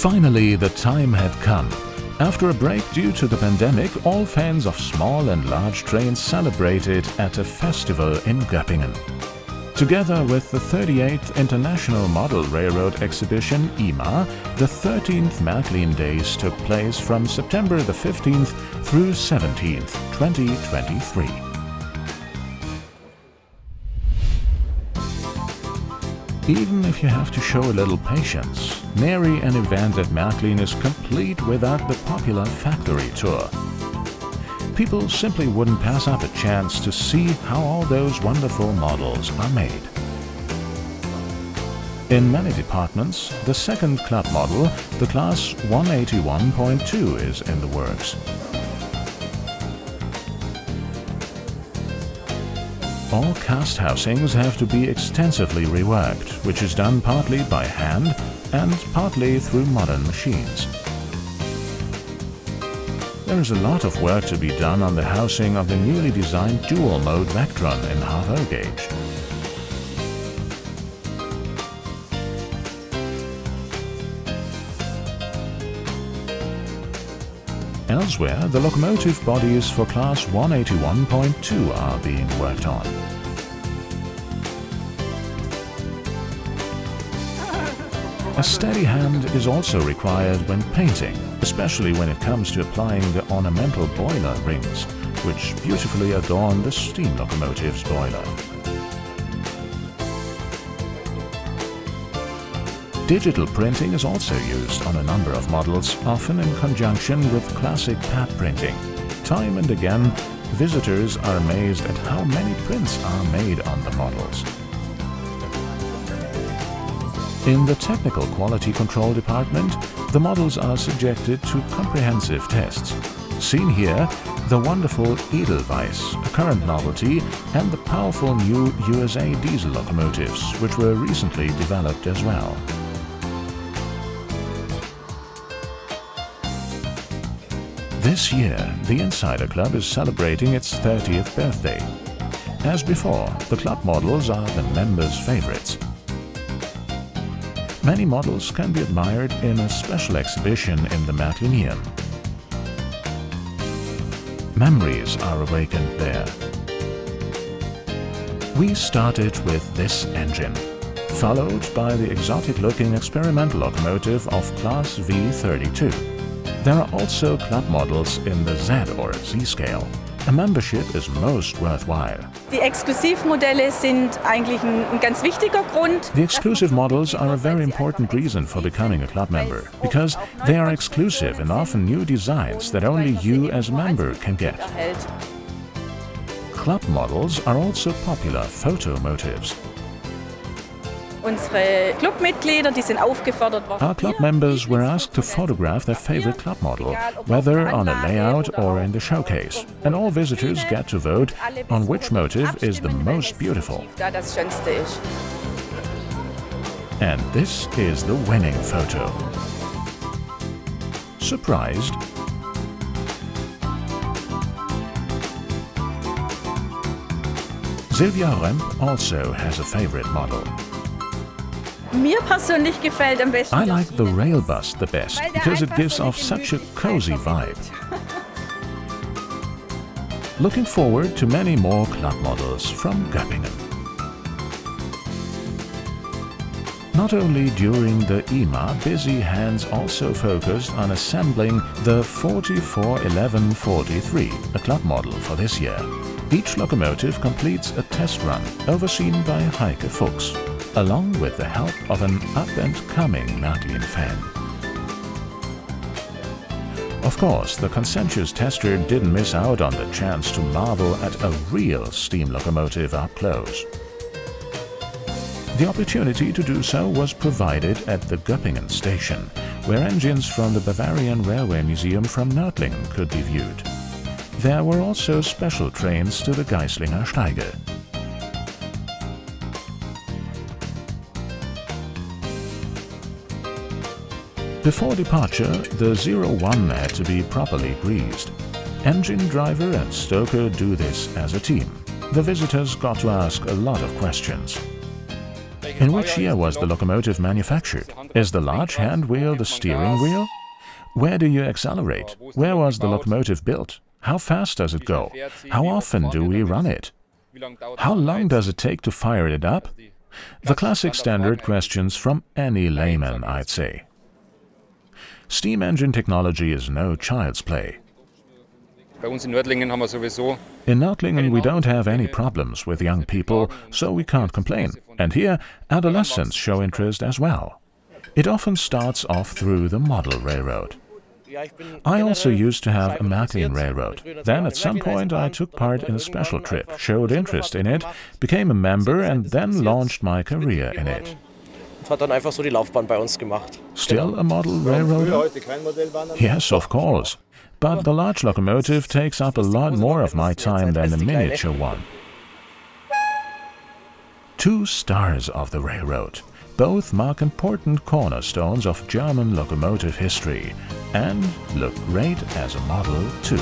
Finally, the time had come. After a break due to the pandemic, all fans of small and large trains celebrated at a festival in Göppingen. Together with the 38th International Model Railroad Exhibition IMA, the 13th Märklin Days took place from September the 15th through 17th, 2023. Even if you have to show a little patience, nary an event at Märklin is complete without the popular factory tour. People simply wouldn't pass up a chance to see how all those wonderful models are made. In many departments, the second club model, the class 181.2, is in the works. All cast housings have to be extensively reworked, which is done partly by hand and partly through modern machines. There is a lot of work to be done on the housing of the newly designed dual-mode Vectron in half-O gauge. Elsewhere, the locomotive bodies for class 181.2 are being worked on. A steady hand is also required when painting, especially when it comes to applying the ornamental boiler rings, which beautifully adorn the steam locomotive's boiler. Digital printing is also used on a number of models, often in conjunction with classic pad printing. Time and again, visitors are amazed at how many prints are made on the models. In the technical quality control department, the models are subjected to comprehensive tests. Seen here, the wonderful Weiss, a current novelty, and the powerful new USA diesel locomotives, which were recently developed as well. This year, the Insider Club is celebrating its 30th birthday. As before, the club models are the members' favorites. Many models can be admired in a special exhibition in the Märklinium. Memories are awakened there. We started with this engine, followed by the exotic-looking experimental locomotive of class V32. There are also club models in the Z or Z scale. A membership is most worthwhile. Die Exklusivmodelle sind eigentlich ein ganz wichtiger Grund. The exclusive models are a very important reason for becoming a club member, because they are exclusive and often new designs that only you as a member can get. Club models are also popular photo motives. Unsere Clubmitglieder, die sind aufgefordert worden. Our club members were asked to photograph their favorite club model, whether on a layout or in the showcase. And all visitors get to vote on which motive is the most beautiful. And this is the winning photo. Surprised? Sylvia Remp also has a favorite model. Mir persönlich gefällt am besten. I like the rail bus the best because it gives off such a cozy vibe. Looking forward to many more club models from Göppingen. Not only during the IMA, busy hands also focused on assembling the 441143, a club model for this year. Each locomotive completes a test run overseen by Heike Fuchs, along with the help of an up-and-coming Märklin fan. Of course, the conscientious tester didn't miss out on the chance to marvel at a real steam locomotive up close. The opportunity to do so was provided at the Göppingen station, where engines from the Bavarian Railway Museum from Nördlingen could be viewed. There were also special trains to the Geislinger Steige. Before departure, the 01 had to be properly greased. Engine driver and stoker do this as a team. The visitors got to ask a lot of questions. In which year was the locomotive manufactured? Is the large hand wheel the steering wheel? Where do you accelerate? Where was the locomotive built? How fast does it go? How often do we run it? How long does it take to fire it up? The classic standard questions from any layman, I'd say. Steam engine technology is no child's play. In Märklin we don't have any problems with young people, so we can't complain. And here, adolescents show interest as well. It often starts off through the model railroad. I also used to have a Märklin railroad. Then at some point I took part in a special trip, showed interest in it, became a member and then launched my career in it. Still a model railroad? Yes, of course. But the large locomotive takes up a lot more of my time than the miniature one. 2 stars of the railroad. Both mark important cornerstones of German locomotive history and look great as a model too.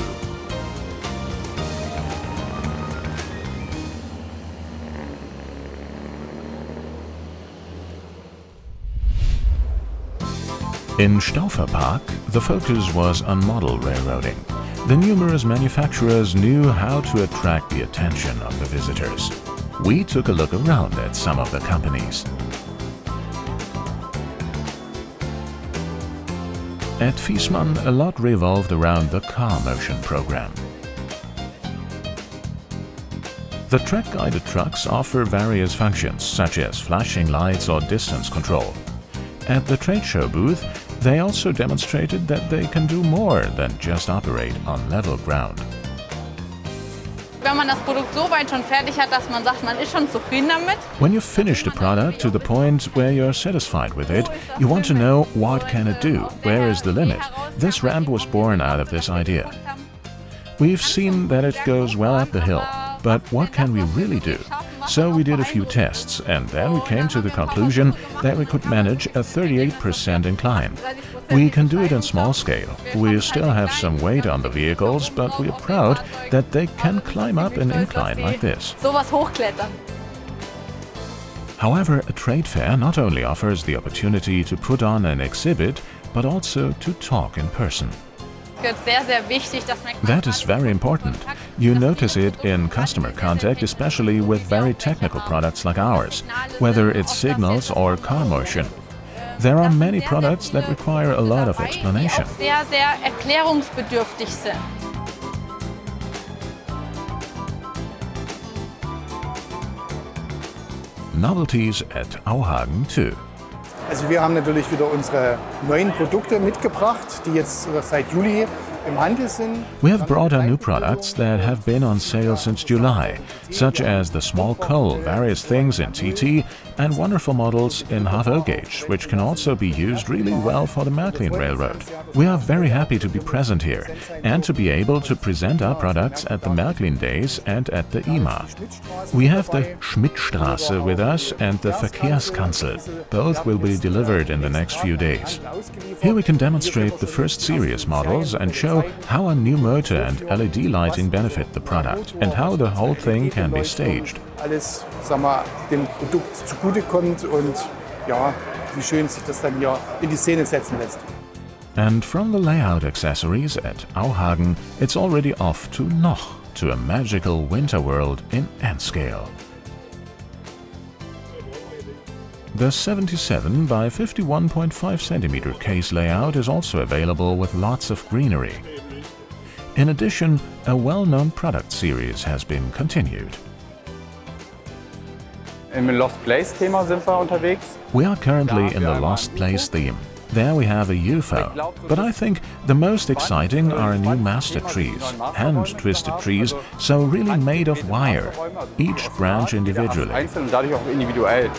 In Stauferpark, the focus was on model railroading. The numerous manufacturers knew how to attract the attention of the visitors. We took a look around at some of the companies. At Fiesmann, a lot revolved around the car motion program. The track-guided trucks offer various functions, such as flashing lights or distance control. At the trade show booth, they also demonstrated that they can do more than just operate on level ground. When you finish the product to the point where you're satisfied with it, you want to know what can it do, where is the limit. This ramp was born out of this idea. We've seen that it goes well up the hill, but what can we really do? So we did a few tests, and then we came to the conclusion that we could manage a 38% incline. We can do it in small scale. We still have some weight on the vehicles, but we are proud that they can climb up an incline like this. However, a trade fair not only offers the opportunity to put on an exhibit, but also to talk in person. That is very important. You notice it in customer contact, especially with very technical products like ours, whether it's signals or car motion. There are many products that require a lot of explanation. Novelties at Auhagen too. Also wir haben natürlich wieder unsere neuen Produkte mitgebracht, die jetzt seit Juli im Handel sind. We have brought our new products that have been on sale since July, such as the small coal, various things in TT, and wonderful models in half-O gauge, which can also be used really well for the Märklin Railroad. We are very happy to be present here and to be able to present our products at the Märklin Days and at the IMA. We have the Schmidtstraße with us and the Verkehrskanzel. Both will be delivered in the next few days. Here we can demonstrate the first series models and show how a new motor and LED lighting benefit the product and how the whole thing can be staged. Alles, sagen wir, dem Produkt zugutekommt und ja, wie schön sich das dann hier in die Szene setzen lässt. And from the layout accessories at Auhagen, it's already off to Noch, to a magical winter world in N-scale. The 77 by 51.5 cm case layout is also available with lots of greenery. In addition, a well-known product series has been continued. Im Lost Place Thema sind wir unterwegs. We are currently in the Lost Place theme. There we have a UFO. But I think the most exciting are new master trees, hand-twisted trees, so really made of wire, each branch individually. Einzeln und dadurch auch individuell.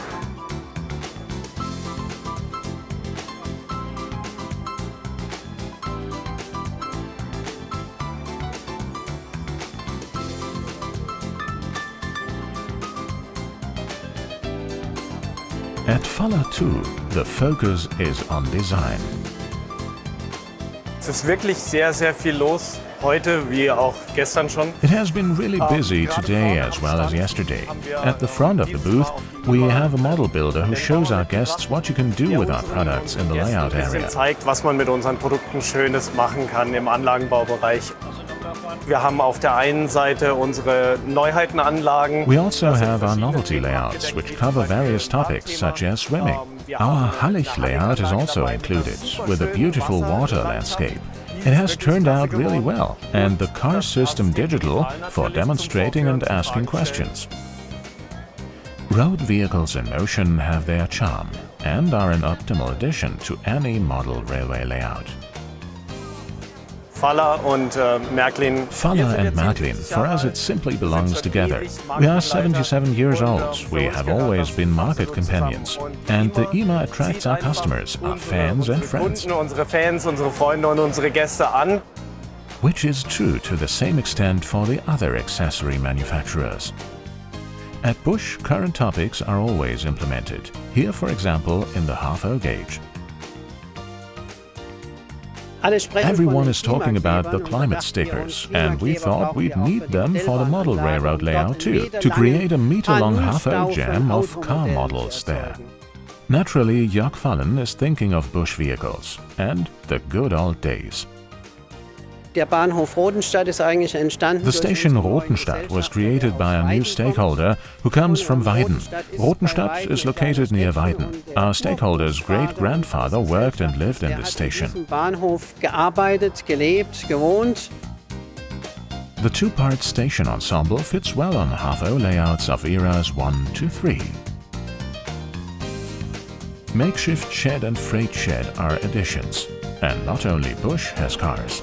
At Faller 2, the focus is on design. Es ist wirklich sehr, sehr viel los. Heute wie auch gestern schon. It has been really busy today as well as yesterday. At the front of the booth, we have a model builder who shows our guests what you can do with our products in the layout area. Zeigt, was man mit unseren Produkten Schönes machen kann im Anlagenbaubereich. Wir haben auf der einen Seite unsere Neuheitenanlagen. We also have our novelty layouts, which cover various topics such as swimming. Our Hallig layout is also included, with a beautiful water landscape. It has turned out really well, and the car system digital for demonstrating and asking questions. Road vehicles in motion have their charm and are an optimal addition to any model railway layout. Faller and Märklin. Faller and Märklin, for us it simply belongs together. We are 77 years old, we have always been market companions, and the IMA attracts our customers, our fans and friends. Unsere Fans, unsere Freunde und unsere Gäste an. Which is true to the same extent for the other accessory manufacturers. At Busch, current topics are always implemented, here for example in the half-O gauge. Everyone is talking about the climate stickers, and we thought we'd need them for the model railroad layout too, to create a meter-long half-O jam of car models there. Naturally, Jörg Fallen is thinking of Busch vehicles and the good old days. The station Rotenstadt was created by a new stakeholder who comes from Weiden. Rotenstadt is located near Weiden. Our stakeholder's great-grandfather worked and lived in this station. The two-part station ensemble fits well on half-O layouts of eras 1 to 3. Makeshift shed and freight shed are additions. And not only Busch has cars.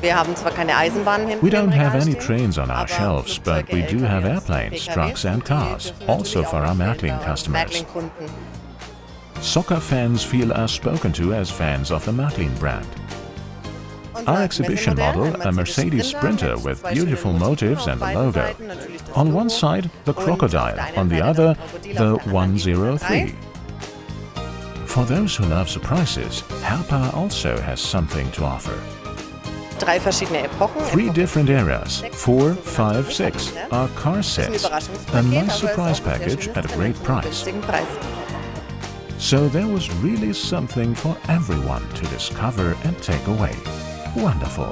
We don't have any trains on our shelves, but we do have airplanes, trucks and cars, also for our Märklin customers. Soccer fans feel us spoken to as fans of the Märklin brand. Our exhibition model, a Mercedes Sprinter with beautiful motifs and a logo. On one side, the crocodile, on the other, the 103. For those who love surprises, Herpa also has something to offer. 3 different eras, 4, 5, 6, are car sets, a nice surprise package at a great price. So there was really something for everyone to discover and take away. Wonderful!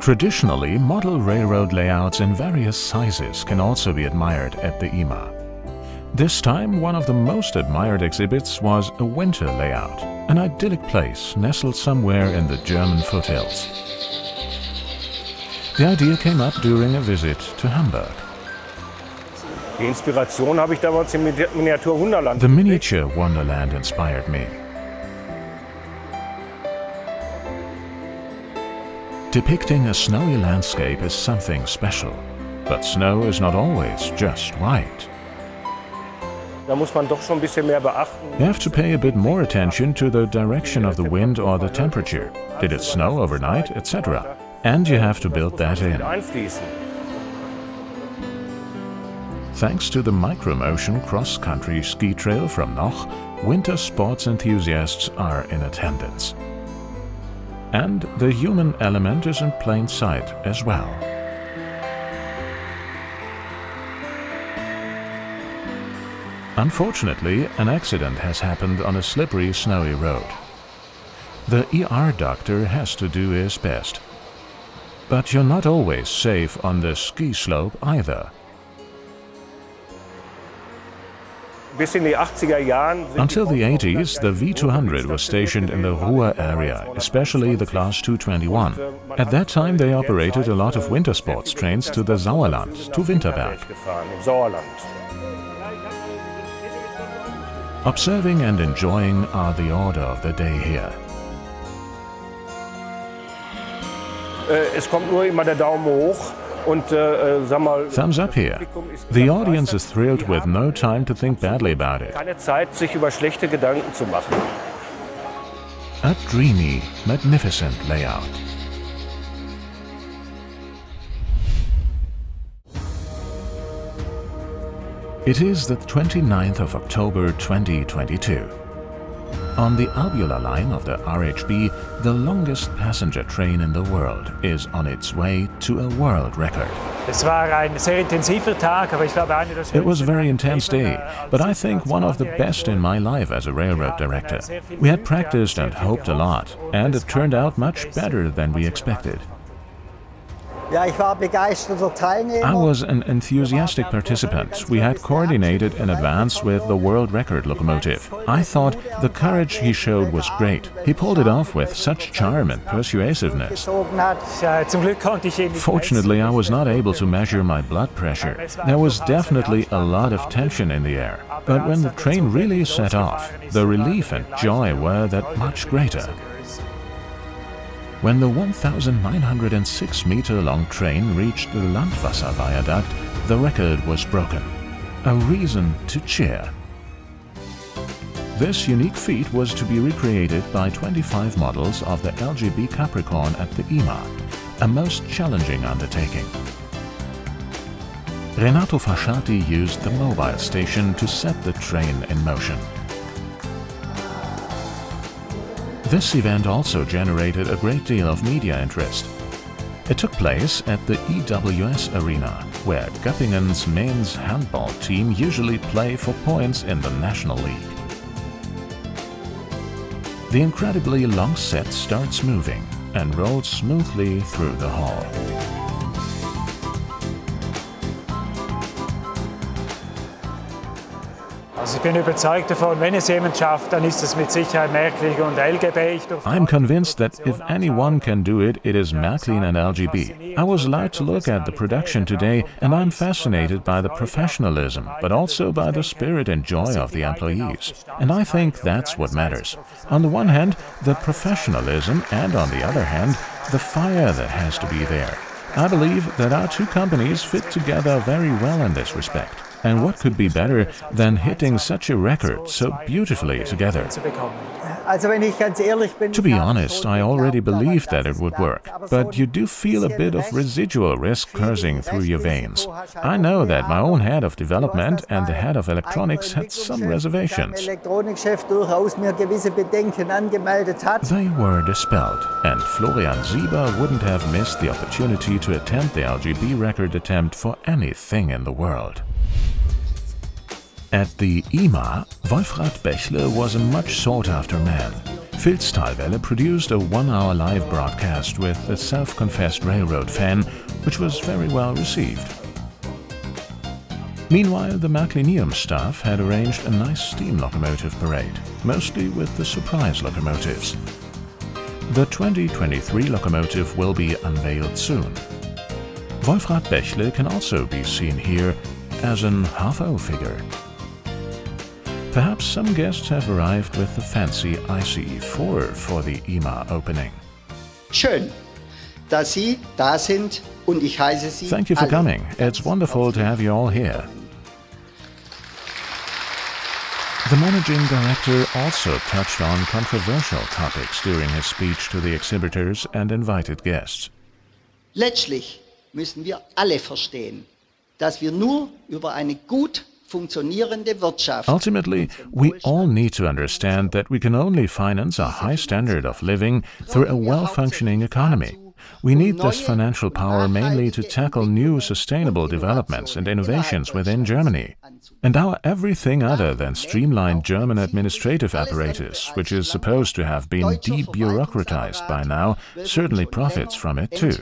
Traditionally, model railroad layouts in various sizes can also be admired at the IMA. This time, one of the most admired exhibits was a winter layout, an idyllic place nestled somewhere in the German foothills. The idea came up during a visit to Hamburg. Die Inspiration habe ich damals im Miniatur-Wunderland. The miniature wonderland inspired me. Depicting a snowy landscape is something special, but snow is not always just white. Da muss man doch schon ein bisschen mehr beachten. You have to pay a bit more attention to the direction of the wind or the temperature. Did it snow overnight, etc. And you have to build that in. Thanks to the Micromotion cross-country ski trail from Noch, winter sports enthusiasts are in attendance. And the human element is in plain sight as well. Unfortunately, an accident has happened on a slippery, snowy road. The ER doctor has to do his best. But you're not always safe on the ski slope either. Until the 80s, the V200 was stationed in the Ruhr area, especially the Class 221. At that time, they operated a lot of winter sports trains to the Sauerland, to Winterberg. Observing and enjoying are the order of the day here. Es kommt nur immer der Daumen hoch. Thumbs up here. The audience is thrilled with no time to think badly about it. Keine Zeit, sich über schlechte Gedanken zu machen. A dreamy, magnificent layout. It is the 29th of October 2022. On the Albula line of the RHB, the longest passenger train in the world is on its way to a world record. It was a very intense day, but I think one of the best in my life as a railroad director. We had practiced and hoped a lot, and it turned out much better than we expected. I was an enthusiastic participant. We had coordinated in advance with the world record locomotive. I thought the courage he showed was great. He pulled it off with such charm and persuasiveness. Fortunately, I was not able to measure my blood pressure. There was definitely a lot of tension in the air. But when the train really set off, the relief and joy were that much greater. When the 1,906-meter-long train reached the Landwasser viaduct, the record was broken. A reason to cheer. This unique feat was to be recreated by 25 models of the LGB Capricorn at the IMA, a most challenging undertaking. Renato Fasciati used the mobile station to set the train in motion. This event also generated a great deal of media interest. It took place at the EWS Arena, where Göppingen's men's handball team usually play for points in the National League. The incredibly long set starts moving and rolls smoothly through the hall. I'm convinced that if anyone can do it, it is Märklin and LGB. I was allowed to look at the production today, and I'm fascinated by the professionalism, but also by the spirit and joy of the employees. And I think that's what matters. On the one hand, the professionalism, and on the other hand, the fire that has to be there. I believe that our two companies fit together very well in this respect. And what could be better than hitting such a record so beautifully together? To be honest, I already believed that it would work, but you do feel a bit of residual risk coursing through your veins. I know that my own head of development and the head of electronics had some reservations. They were dispelled, and Florian Sieber wouldn't have missed the opportunity to attempt the LGB record attempt for anything in the world. At the IMA, Wolfrad Bächle was a much sought-after man. Filztalwelle produced a one-hour live broadcast with a self-confessed railroad fan, which was very well received. Meanwhile, the Märklinium staff had arranged a nice steam locomotive parade, mostly with the surprise locomotives. The 2023 locomotive will be unveiled soon. Wolfrad Bächle can also be seen here as an HFO figure. Perhaps some guests have arrived with the fancy ICE4 for the IMA opening. Schön, dass Sie da sind und ich heiße Sie. Thank you for coming. It's wonderful to have you all here. The managing director also touched on controversial topics during his speech to the exhibitors and invited guests. Letztlich müssen wir alle verstehen, dass wir nur über eine gut funktionierende Wirtschaft. Ultimately, we all need to understand that we can only finance a high standard of living through a well-functioning economy. We need this financial power mainly to tackle new sustainable developments and innovations within Germany. And our everything other than streamlined German administrative apparatus, which is supposed to have been de-bureaucratized by now, certainly profits from it too.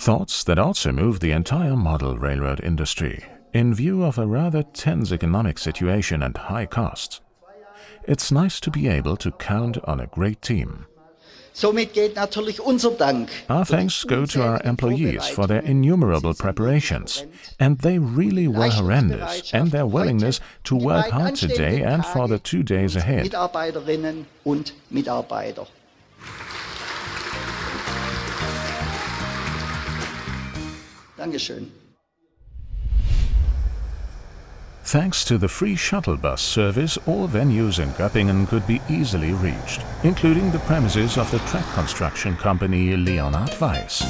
Thoughts that also move the entire model railroad industry, in view of a rather tense economic situation and high costs. It's nice to be able to count on a great team. Our thanks go to our employees for their innumerable preparations, and they really were horrendous, and their willingness to work hard today and for the 2 days ahead. Dankeschön. Thanks to the free shuttle bus service, all venues in Göppingen could be easily reached, including the premises of the track construction company Leonhard Weiss.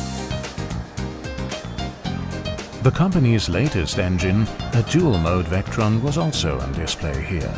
The company's latest engine, a dual-mode Vectron, was also on display here.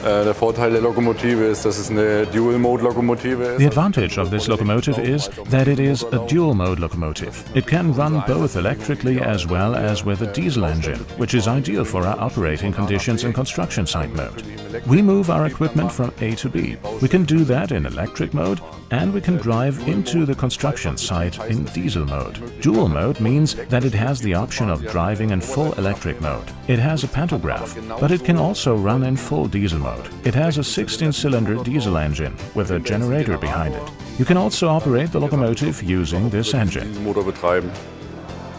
Der Vorteil der Lokomotive ist, dass es eine Dual-Mode-Lokomotive ist. The advantage of this locomotive is that it is a dual-mode locomotive. It can run both electrically as well as with a diesel engine, which is ideal for our operating conditions in construction site mode. We move our equipment from A to B. We can do that in electric mode, and we can drive into the construction site in diesel mode. Dual mode means that it has the option of driving in full electric mode. It has a pantograph, but it can also run in full diesel mode. It has a 16-cylinder diesel engine with a generator behind it. You can also operate the locomotive using this engine.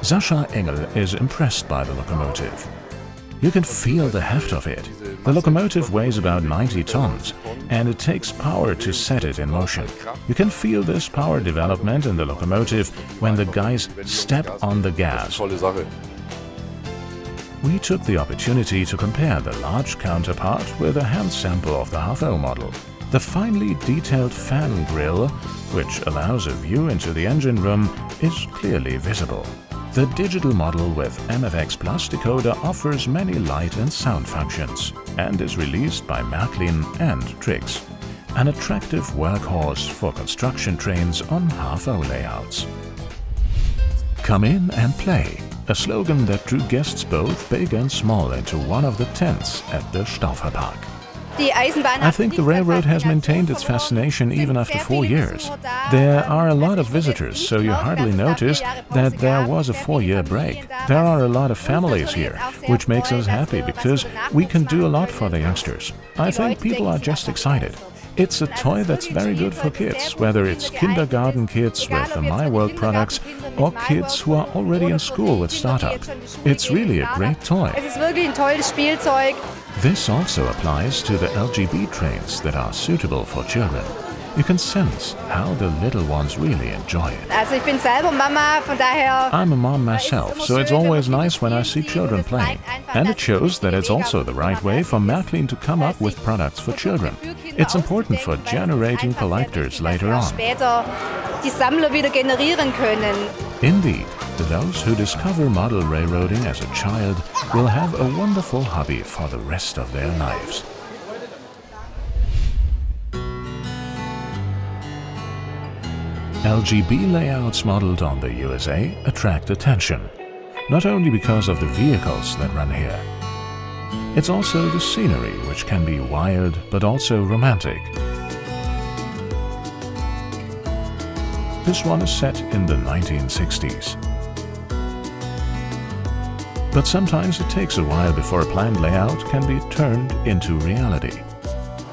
Sascha Engel is impressed by the locomotive. You can feel the heft of it. The locomotive weighs about 90 tons, and it takes power to set it in motion. You can feel this power development in the locomotive when the guys step on the gas. We took the opportunity to compare the large counterpart with a hand sample of the HFO model. The finely detailed fan grille, which allows a view into the engine room, is clearly visible. The digital model with MFX Plus decoder offers many light and sound functions and is released by Märklin and Trix, an attractive workhorse for construction trains on HFO layouts. Come in and play, a slogan that drew guests both big and small into one of the tents at the Stauferpark. I think the railroad has maintained its fascination even after 4 years. There are a lot of visitors, so you hardly notice that there was a 4-year break. There are a lot of families here, which makes us happy because we can do a lot for the youngsters. I think people are just excited. It's a toy that's very good for kids, whether it's kindergarten kids with the My World products or kids who are already in school with startup. It's really a great toy. This also applies to the LGB trains that are suitable for children. You can sense how the little ones really enjoy it. I'm a mom myself, so it's always nice when I see children playing. And it shows that it's also the right way for Märklin to come up with products for children. It's important for generating collectors later on. Indeed, those who discover model railroading as a child will have a wonderful hobby for the rest of their lives. LGB layouts modeled on the USA attract attention, not only because of the vehicles that run here. It's also the scenery, which can be wild but also romantic. This one is set in the 1960s. But sometimes it takes a while before a planned layout can be turned into reality.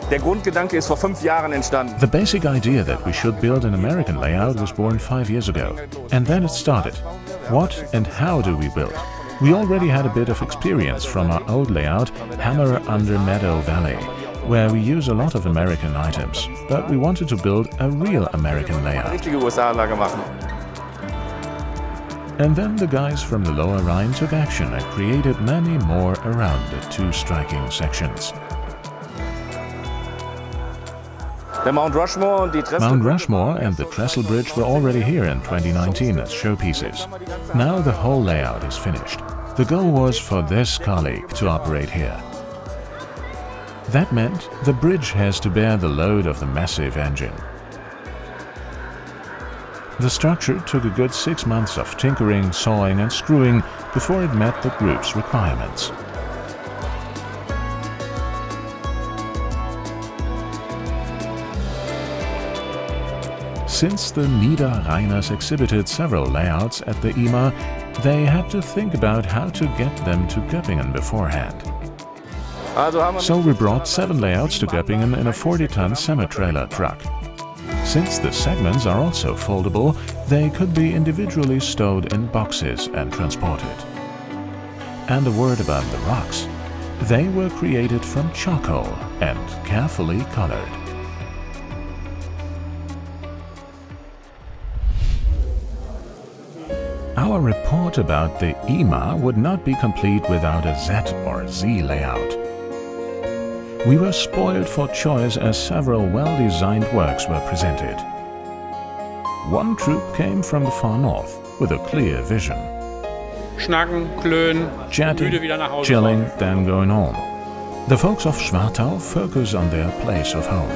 Der Grundgedanke ist vor 5 Jahren entstanden. The basic idea that we should build an American layout was born 5 years ago. And then it started. What and how do we build? We already had a bit of experience from our old layout, Hammer under Meadow Valley, where we use a lot of American items. But we wanted to build a real American layout. Richtige USA-Anlage machen. And then the guys from the Lower Rhine took action and created many more around the 2 striking sections. Mount Rushmore and the Trestle Bridge were already here in 2019 as showpieces. Now the whole layout is finished. The goal was for this colleague to operate here. That meant the bridge has to bear the load of the massive engine. The structure took a good 6 months of tinkering, sawing and screwing before it met the group's requirements. Since the Niederrheiners exhibited several layouts at the IMA, they had to think about how to get them to Göppingen beforehand. So we brought 7 layouts to Göppingen in a 40-ton semi-trailer truck. Since the segments are also foldable, they could be individually stowed in boxes and transported. And a word about the rocks. They were created from charcoal and carefully colored. Our report about the IMA would not be complete without a Z or Z layout. We were spoiled for choice as several well-designed works were presented. One troupe came from the far north with a clear vision. schnacken, klönen, chatting, müde wieder nach Hause chilling, fahren. then going home. The folks of Schwartau focus on their place of home.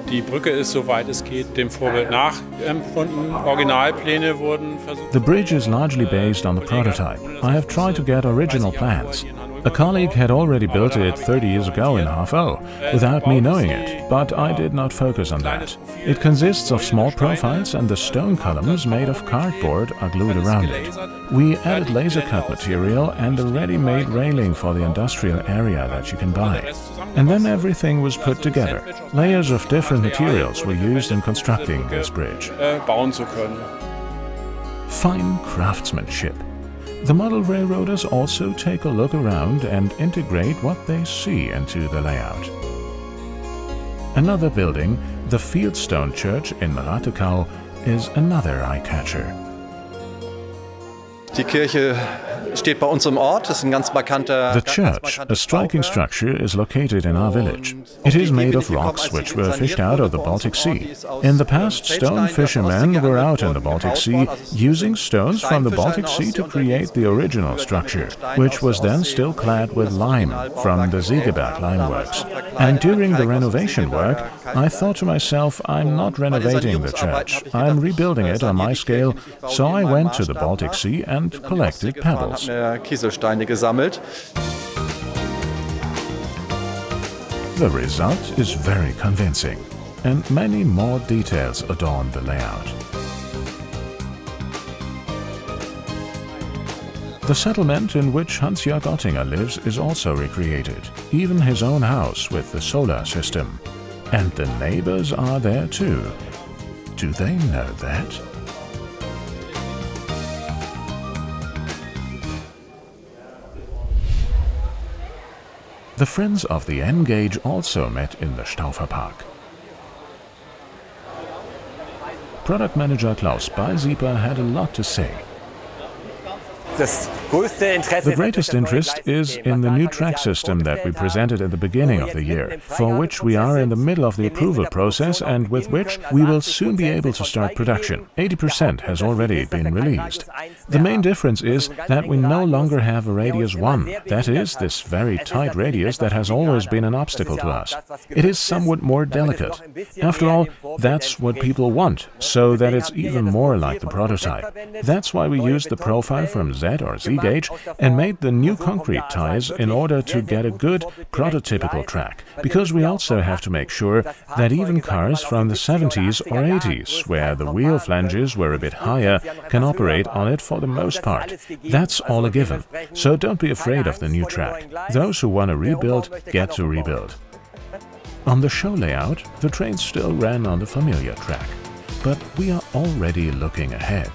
Die Brücke ist, soweit es geht, dem Vorbild nachempfunden. Originalpläne wurden versucht. The bridge is largely based on the prototype. I have tried to get original plans. A colleague had already built it 30 years ago in Hafo, without me knowing it, but I did not focus on that. It consists of small profiles and the stone columns made of cardboard are glued around it. We added laser cut material and a ready-made railing for the industrial area that you can buy. And then everything was put together. Layers of different materials were used in constructing this bridge. Bauen zu können. Fine craftsmanship. The model railroaders also take a look around and integrate what they see into the layout. Another building, the Fieldstone Church in Ratekau, is another eye-catcher. Die Kirche steht bei uns im Ort, ist ein ganz markanter. The church, a striking structure, is located in our village. It is made of rocks which were fished out of the Baltic Sea. In the past, stone fishermen were out in the Baltic Sea using stones from the Baltic Sea to create the original structure, which was then still clad with lime from the Segeberg lime works. And during the renovation work, I thought to myself, I'm not renovating the church, I'm rebuilding it on my scale, so I went to the Baltic Sea and collected pebbles. Kieselsteine gesammelt. The result is very convincing, and many more details adorn the layout. The settlement in which Hans-Jörg Oettinger lives is also recreated, even his own house with the solar system. And the neighbors are there too. Do they know that? The friends of the N-Gauge also met in the Stauferpark. Product manager Klaus Ballsieper had a lot to say. The greatest interest is in the new track system that we presented at the beginning of the year, for which we are in the middle of the approval process and with which we will soon be able to start production. 80% has already been released. The main difference is that we no longer have a radius 1, that is, this very tight radius that has always been an obstacle to us. It is somewhat more delicate. After all, that's what people want, so that it's even more like the prototype. That's why we used the profile from Z or Z gauge and made the new concrete ties in order to get a good prototypical track, because we also have to make sure that even cars from the 70s or 80s, where the wheel flanges were a bit higher, can operate on it for the most part. That's all a given, so don't be afraid of the new track. Those who want to rebuild get to rebuild. On the show layout, the trains still ran on the familiar track, but we are already looking ahead.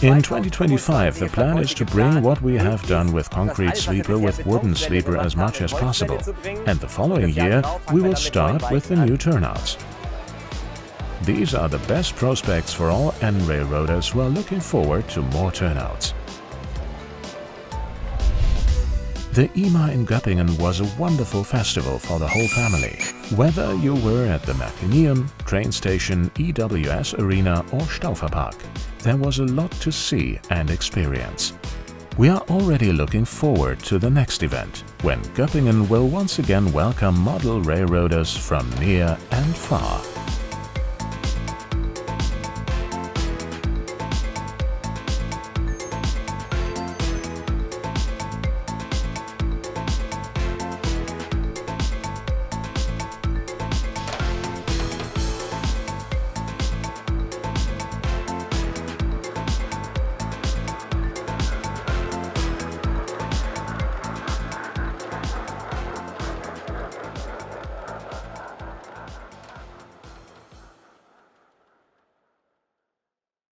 In 2025, the plan is to bring what we have done with concrete sleeper with wooden sleeper as much as possible. And the following year, we will start with the new turnouts. These are the best prospects for all N-railroaders who are looking forward to more turnouts. The IMA in Göppingen was a wonderful festival for the whole family. Whether you were at the Märklinium, train station, EWS arena or Stauferpark, there was a lot to see and experience. We are already looking forward to the next event, when Göppingen will once again welcome model railroaders from near and far.